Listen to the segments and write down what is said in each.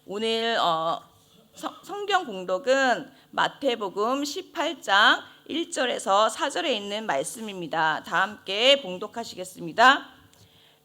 오늘 성경 공독은 마태복음 18장 1절에서 4절에 있는 말씀입니다. 다 함께 봉독하시겠습니다.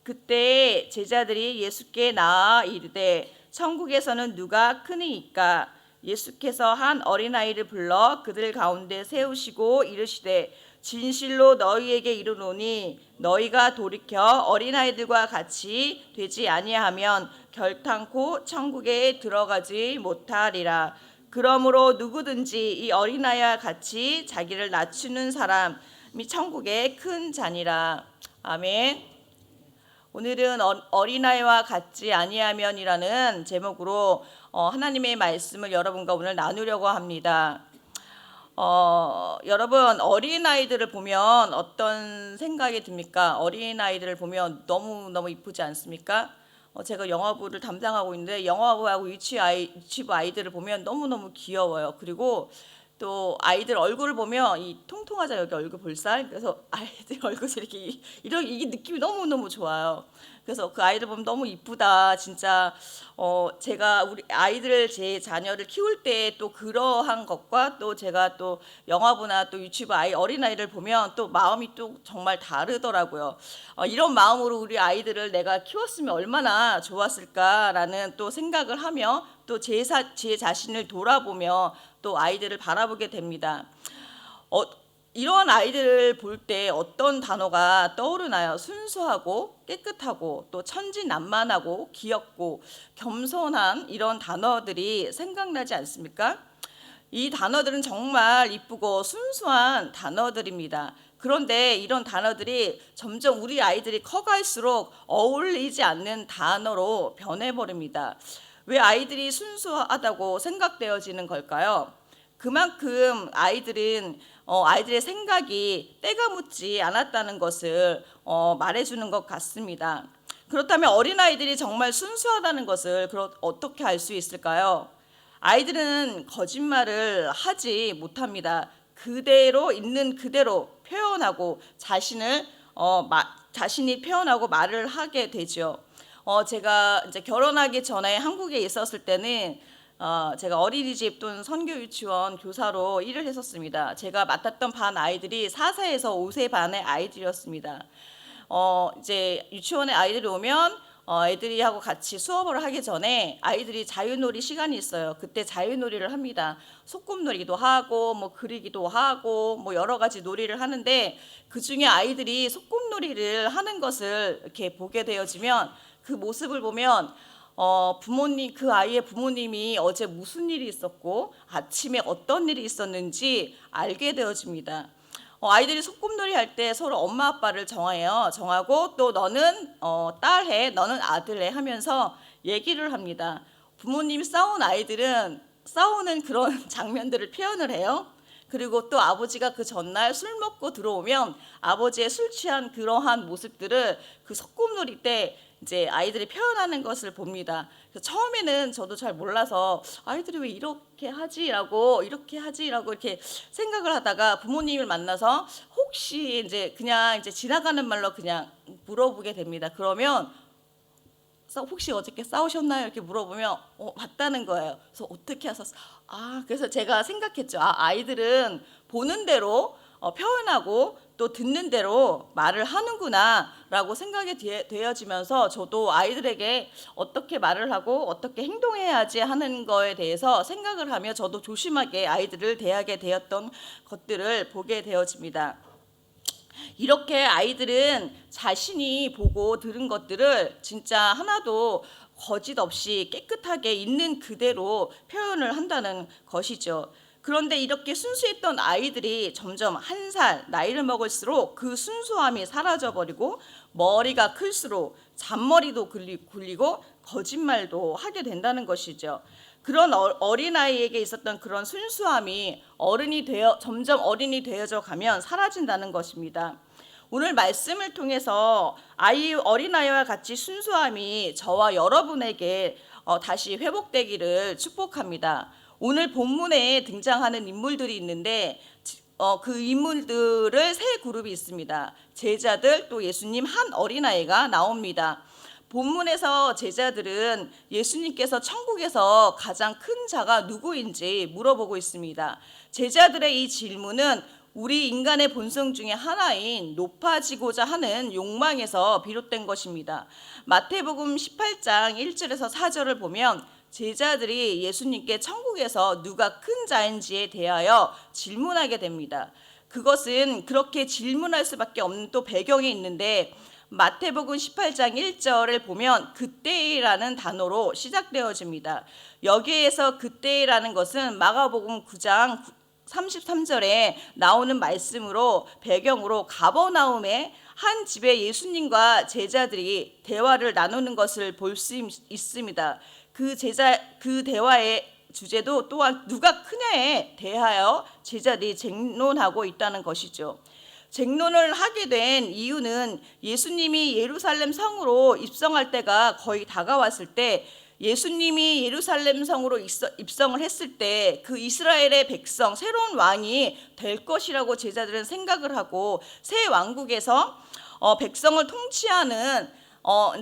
그때 제자들이 예수께 나아 이르되 천국에서는 누가 크니이까? 예수께서 한 어린아이를 불러 그들 가운데 세우시고 이르시되 진실로 너희에게 이르노니 너희가 돌이켜 어린아이들과 같이 되지 아니하면 결탄코 천국에 들어가지 못하리라. 그러므로 누구든지 이 어린아이와 같이 자기를 낮추는 사람이 천국의 큰 자니라. 아멘. 오늘은 어린아이와 같지 아니하면이라는 제목으로 하나님의 말씀을 여러분과 오늘 나누려고 합니다. 여러분, 어린아이들을 보면 어떤 생각이 듭니까? 어린아이들을 보면 너무너무 이쁘지 않습니까? 제가 영화부를 담당하고 있는데 영화부하고 유치부 아이들을 보면 너무너무 귀여워요. 그리고 또 아이들 얼굴을 보면 이 통통하잖아요. 여기 얼굴 볼살. 그래서 아이들 얼굴이 이게 느낌이 너무너무 좋아요. 그래서 그 아이들 보면 너무 이쁘다. 진짜 제가 우리 아이들을 제 자녀를 키울 때 또 그러한 것과 또 제가 또 영화부나 또 유치부 어린아이를 보면 또 마음이 또 정말 다르더라고요. 이런 마음으로 우리 아이들을 내가 키웠으면 얼마나 좋았을까라는 또 생각을 하며 또 제 자신을 돌아보며 또 아이들을 바라보게 됩니다. 이런 아이들을 볼 때 어떤 단어가 떠오르나요? 순수하고 깨끗하고 또 천진난만하고 귀엽고 겸손한 이런 단어들이 생각나지 않습니까? 이 단어들은 정말 이쁘고 순수한 단어들입니다. 그런데 이런 단어들이 점점 우리 아이들이 커갈수록 어울리지 않는 단어로 변해버립니다. 왜 아이들이 순수하다고 생각되어지는 걸까요? 그만큼 아이들의 생각이 때가 묻지 않았다는 것을 말해주는 것 같습니다. 그렇다면 어린아이들이 정말 순수하다는 것을 어떻게 알 수 있을까요? 아이들은 거짓말을 하지 못합니다. 그대로 있는 그대로 표현하고 자신이 표현하고 말을 하게 되죠. 제가 이제 결혼하기 전에 한국에 있었을 때는 제가 어린이집 또는 선교 유치원 교사로 일을 했었습니다. 제가 맡았던 반 아이들이 4세에서 5세 반의 아이들이었습니다. 이제 유치원에 아이들이 오면 애들이 하고 같이 수업을 하기 전에 아이들이 자유놀이 시간이 있어요. 그때 자유놀이를 합니다. 소꿉놀이도 하고 뭐 그리기도 하고 뭐 여러 가지 놀이를 하는데 그중에 아이들이 소꿉놀이를 하는 것을 이렇게 보게 되어지면 그 모습을 보면 그 아이의 부모님이 어제 무슨 일이 있었고 아침에 어떤 일이 있었는지 알게 되어집니다. 아이들이 소꿉놀이 할 때 서로 엄마 아빠를 정하고 또 너는 딸 해, 너는 아들 해 하면서 얘기를 합니다. 부모님이 싸운 아이들은 싸우는 그런 장면들을 표현을 해요. 그리고 또 아버지가 그 전날 술 먹고 들어오면 아버지의 술 취한 그러한 모습들을 그 소꿉놀이 때 이제 아이들이 표현하는 것을 봅니다. 그래서 처음에는 저도 잘 몰라서 아이들이 왜 이렇게 하지라고 이렇게 생각을 하다가 부모님을 만나서 혹시 이제 그냥 지나가는 말로 그냥 물어보게 됩니다. 그러면 혹시 어저께 싸우셨나요? 이렇게 물어보면 맞다는 거예요. 그래서 어떻게 하셨어요? 그래서 제가 생각했죠. 아이들은 보는 대로 표현하고 또 듣는 대로 말을 하는구나 라고 생각이 되어지면서 저도 아이들에게 어떻게 말을 하고 어떻게 행동해야지 하는 거에 대해서 생각을 하며 저도 조심하게 아이들을 대하게 되었던 것들을 보게 되어집니다. 이렇게 아이들은 자신이 보고 들은 것들을 진짜 하나도 거짓 없이 깨끗하게 있는 그대로 표현을 한다는 것이죠. 그런데 이렇게 순수했던 아이들이 점점 한 살 나이를 먹을수록 그 순수함이 사라져버리고 머리가 클수록 잔머리도 굴리고 거짓말도 하게 된다는 것이죠. 그런 어린아이에게 있었던 그런 순수함이 점점 어른이 되어져 가면 사라진다는 것입니다. 오늘 말씀을 통해서 어린아이와 같이 순수함이 저와 여러분에게 다시 회복되기를 축복합니다. 오늘 본문에 등장하는 인물들이 있는데 그 인물들을 세 그룹이 있습니다. 제자들 또 예수님 한 어린아이가 나옵니다. 본문에서 제자들은 예수님께서 천국에서 가장 큰 자가 누구인지 물어보고 있습니다. 제자들의 이 질문은 우리 인간의 본성 중에 하나인 높아지고자 하는 욕망에서 비롯된 것입니다. 마태복음 18장 1절에서 4절을 보면 제자들이 예수님께 천국에서 누가 큰 자인지에 대하여 질문하게 됩니다. 그것은 그렇게 질문할 수밖에 없는 또 배경이 있는데 마태복음 18장 1절을 보면 그때라는 단어로 시작되어집니다. 여기에서 그때라는 것은 마가복음 9장 33절에 나오는 말씀으로 배경으로 가버나움의 한 집에 예수님과 제자들이 대화를 나누는 것을 볼 수 있습니다. 그 대화의 주제도 또한 누가 크냐에 대하여 제자들이 쟁론하고 있다는 것이죠. 쟁론을 하게 된 이유는 예수님이 예루살렘 성으로 입성할 때가 거의 다가왔을 때 예수님이 예루살렘 성으로 입성을 했을 때 그 이스라엘의 백성, 새로운 왕이 될 것이라고 제자들은 생각을 하고 새 왕국에서 백성을 통치하는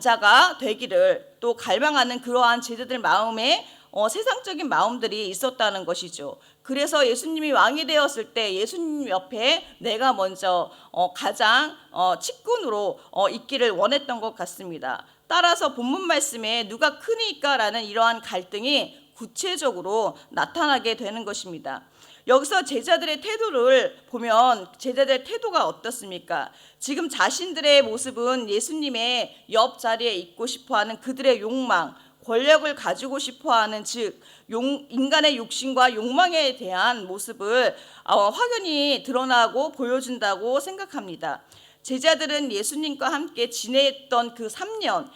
자가 되기를 또 갈망하는 그러한 제자들 마음에 세상적인 마음들이 있었다는 것이죠. 그래서 예수님이 왕이 되었을 때 예수님 옆에 내가 먼저 가장 측근으로 있기를 원했던 것 같습니다. 따라서 본문 말씀에 누가 크니까라는 이러한 갈등이 구체적으로 나타나게 되는 것입니다. 여기서 제자들의 태도를 보면 제자들의 태도가 어떻습니까? 지금 자신들의 모습은 예수님의 옆자리에 있고 싶어하는 그들의 욕망, 권력을 가지고 싶어하는 즉 인간의 욕심과 욕망에 대한 모습을 확연히 드러나고 보여준다고 생각합니다. 제자들은 예수님과 함께 지냈던 그 3년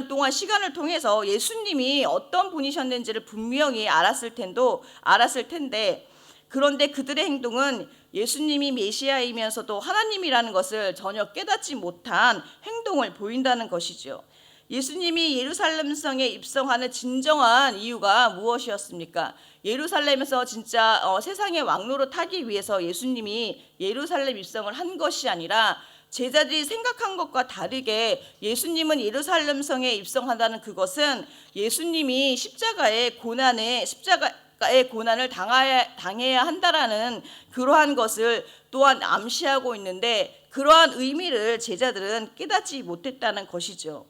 동안 시간을 통해서 예수님이 어떤 분이셨는지를 분명히 알았을 텐데 그런데 그들의 행동은 예수님이 메시아이면서도 하나님이라는 것을 전혀 깨닫지 못한 행동을 보인다는 것이죠. 예수님이 예루살렘 성에 입성하는 진정한 이유가 무엇이었습니까? 예루살렘에서 진짜 세상의 왕노릇 하기 위해서 예수님이 예루살렘 입성을 한 것이 아니라 제자들이 생각한 것과 다르게 예수님은 예루살렘 성에 입성한다는 그것은 예수님이 십자가의 고난을 당해야 한다라는 그러한 것을 또한 암시하고 있는데 그러한 의미를 제자들은 깨닫지 못했다는 것이죠.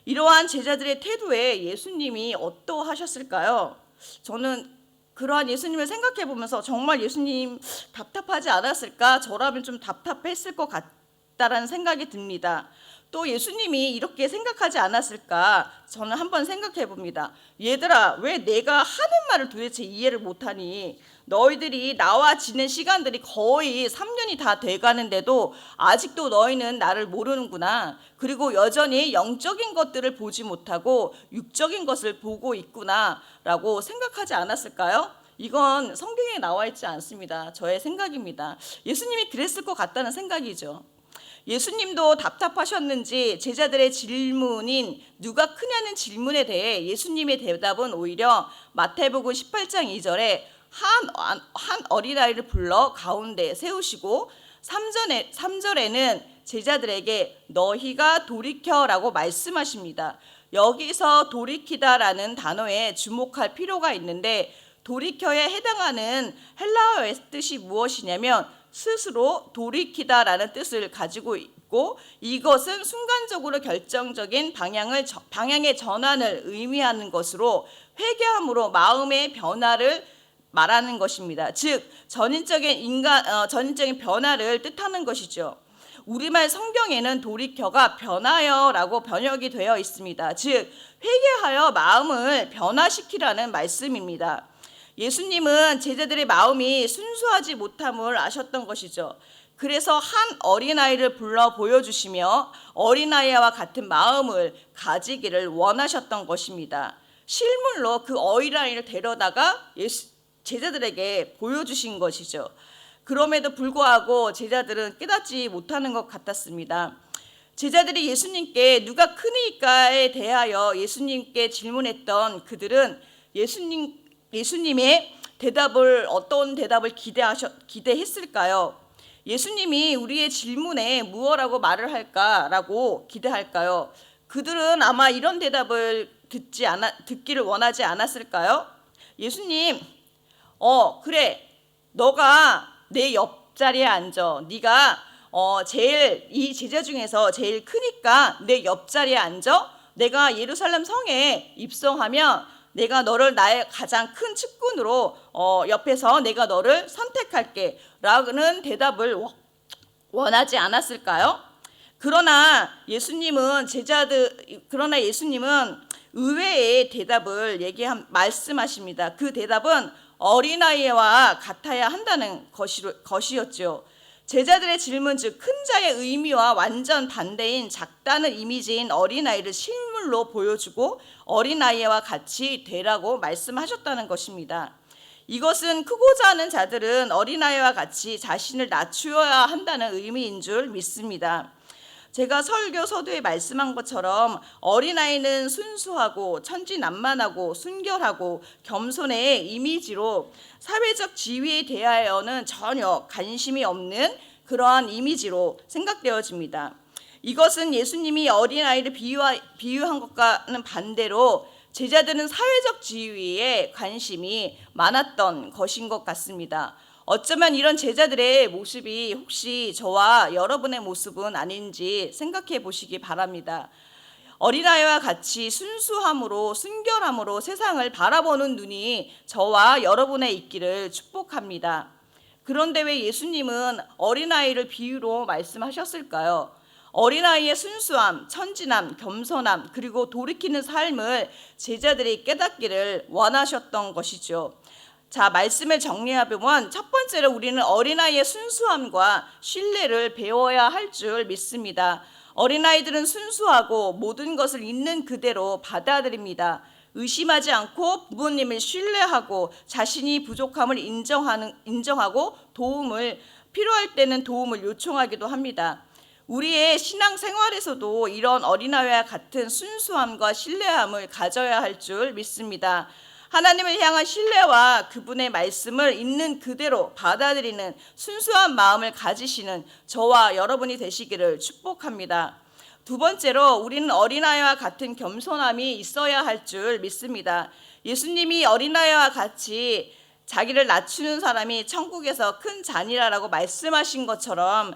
이러한 제자들의 태도에 예수님이 어떠하셨을까요? 저는 그러한 예수님을 생각해 보면서 정말 예수님 답답하지 않았을까? 저라면 좀 답답했을 것 같다라는 생각이 듭니다. 또 예수님이 이렇게 생각하지 않았을까? 저는 한번 생각해 봅니다. 얘들아, 왜 내가 하는 말을 도대체 이해를 못하니? 너희들이 나와 지낸 시간들이 거의 3년이 다 돼가는데도 아직도 너희는 나를 모르는구나. 그리고 여전히 영적인 것들을 보지 못하고 육적인 것을 보고 있구나 라고 생각하지 않았을까요? 이건 성경에 나와 있지 않습니다. 저의 생각입니다. 예수님이 그랬을 것 같다는 생각이죠. 예수님도 답답하셨는지 제자들의 질문인 누가 크냐는 질문에 대해 예수님의 대답은 오히려 마태복음 18장 2절에 한 어린아이를 불러 가운데 세우시고 3절에는 제자들에게 너희가 돌이켜라고 말씀하십니다. 여기서 돌이키다라는 단어에 주목할 필요가 있는데 돌이켜에 해당하는 헬라어의 뜻이 무엇이냐면 스스로 돌이키다라는 뜻을 가지고 있고 이것은 순간적으로 결정적인 방향의 전환을 의미하는 것으로 회개함으로 마음의 변화를 말하는 것입니다. 즉 전인적인 변화를 뜻하는 것이죠. 우리말 성경에는 돌이켜가 변하여라고 번역이 되어 있습니다. 즉 회개하여 마음을 변화시키라는 말씀입니다. 예수님은 제자들의 마음이 순수하지 못함을 아셨던 것이죠. 그래서 한 어린아이를 불러 보여주시며 어린아이와 같은 마음을 가지기를 원하셨던 것입니다. 실물로 그 어린아이를 데려다가 제자들에게 보여주신 것이죠. 그럼에도 불구하고 제자들은 깨닫지 못하는 것 같았습니다. 제자들이 예수님께 누가 크니까에 대하여 예수님께 질문했던 그들은 예수님의 어떤 대답을 기대했을까요? 예수님이 우리의 질문에 무엇라고 말을 할까라고 기대할까요? 그들은 아마 이런 대답을 듣기를 원하지 않았을까요? 예수님, 그래, 너가 내 옆자리에 앉아. 네가 제일 이 제자 중에서 제일 크니까 내 옆자리에 앉아. 내가 예루살렘 성에 입성하면 내가 너를 나의 가장 큰 측근으로 옆에서 내가 너를 선택할게 라는 대답을 원하지 않았을까요? 그러나 예수님은 의외의 대답을 말씀하십니다. 그 대답은 어린아이와 같아야 한다는 것이었죠. 제자들의 질문, 즉 큰 자의 의미와 완전 반대인 작다는 이미지인 어린아이를 실물로 보여주고 어린아이와 같이 되라고 말씀하셨다는 것입니다. 이것은 크고자 하는 자들은 어린아이와 같이 자신을 낮추어야 한다는 의미인 줄 믿습니다. 제가 설교 서두에 말씀한 것처럼 어린아이는 순수하고 천진난만하고 순결하고 겸손의 이미지로 사회적 지위에 대하여는 전혀 관심이 없는 그러한 이미지로 생각되어집니다. 이것은 예수님이 어린아이를 비유한 것과는 반대로 제자들은 사회적 지위에 관심이 많았던 것인 것 같습니다. 어쩌면 이런 제자들의 모습이 혹시 저와 여러분의 모습은 아닌지 생각해 보시기 바랍니다. 어린아이와 같이 순수함으로 순결함으로 세상을 바라보는 눈이 저와 여러분의 있기를 축복합니다. 그런데 왜 예수님은 어린아이를 비유로 말씀하셨을까요? 어린아이의 순수함, 천진함, 겸손함, 그리고 돌이키는 삶을 제자들이 깨닫기를 원하셨던 것이죠. 자, 말씀을 정리해보면 첫 번째로 우리는 어린아이의 순수함과 신뢰를 배워야 할 줄 믿습니다. 어린아이들은 순수하고 모든 것을 있는 그대로 받아들입니다. 의심하지 않고 부모님을 신뢰하고 자신이 부족함을 인정하고 필요할 때는 도움을 요청하기도 합니다. 우리의 신앙 생활에서도 이런 어린아이와 같은 순수함과 신뢰함을 가져야 할 줄 믿습니다. 하나님을 향한 신뢰와 그분의 말씀을 있는 그대로 받아들이는 순수한 마음을 가지시는 저와 여러분이 되시기를 축복합니다. 두 번째로 우리는 어린아이와 같은 겸손함이 있어야 할 줄 믿습니다. 예수님이 어린아이와 같이 자기를 낮추는 사람이 천국에서 큰 자니라라고 말씀하신 것처럼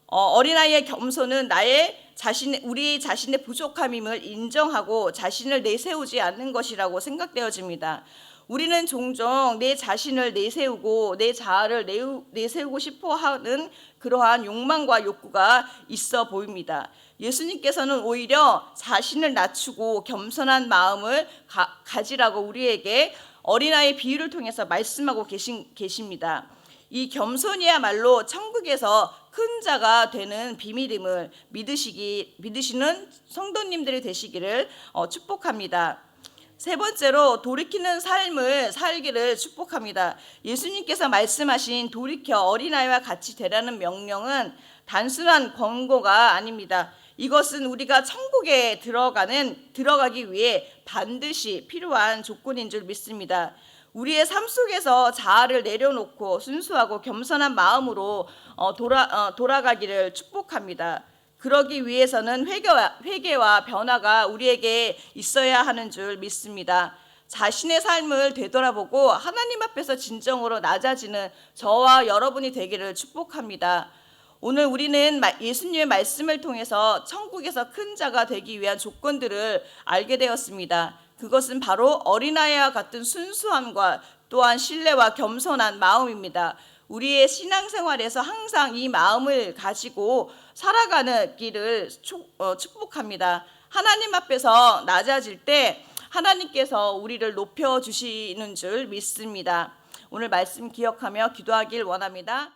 어린아이의 겸손은 우리 자신의 부족함임을 인정하고 자신을 내세우지 않는 것이라고 생각되어집니다. 우리는 종종 내 자신을 내세우고 내 자아를 내세우고 싶어 하는 그러한 욕망과 욕구가 있어 보입니다. 예수님께서는 오히려 자신을 낮추고 겸손한 마음을 가지라고 우리에게 어린아이 비유를 통해서 말씀하고 계십니다. 이 겸손이야말로 천국에서 큰 자가 되는 비밀임을 믿으시는 성도님들이 되시기를 축복합니다. 세 번째로 돌이키는 삶을 살기를 축복합니다. 예수님께서 말씀하신 돌이켜 어린아이와 같이 되라는 명령은 단순한 권고가 아닙니다. 이것은 우리가 천국에 들어가기 위해 반드시 필요한 조건인 줄 믿습니다. 우리의 삶 속에서 자아를 내려놓고 순수하고 겸손한 마음으로 돌아가기를 축복합니다. 그러기 위해서는 회개와 변화가 우리에게 있어야 하는 줄 믿습니다. 자신의 삶을 되돌아보고 하나님 앞에서 진정으로 낮아지는 저와 여러분이 되기를 축복합니다. 오늘 우리는 예수님의 말씀을 통해서 천국에서 큰 자가 되기 위한 조건들을 알게 되었습니다. 그것은 바로 어린아이와 같은 순수함과 또한 신뢰와 겸손한 마음입니다. 우리의 신앙생활에서 항상 이 마음을 가지고 살아가는 길을 축복합니다. 하나님 앞에서 낮아질 때 하나님께서 우리를 높여주시는 줄 믿습니다. 오늘 말씀 기억하며 기도하길 원합니다.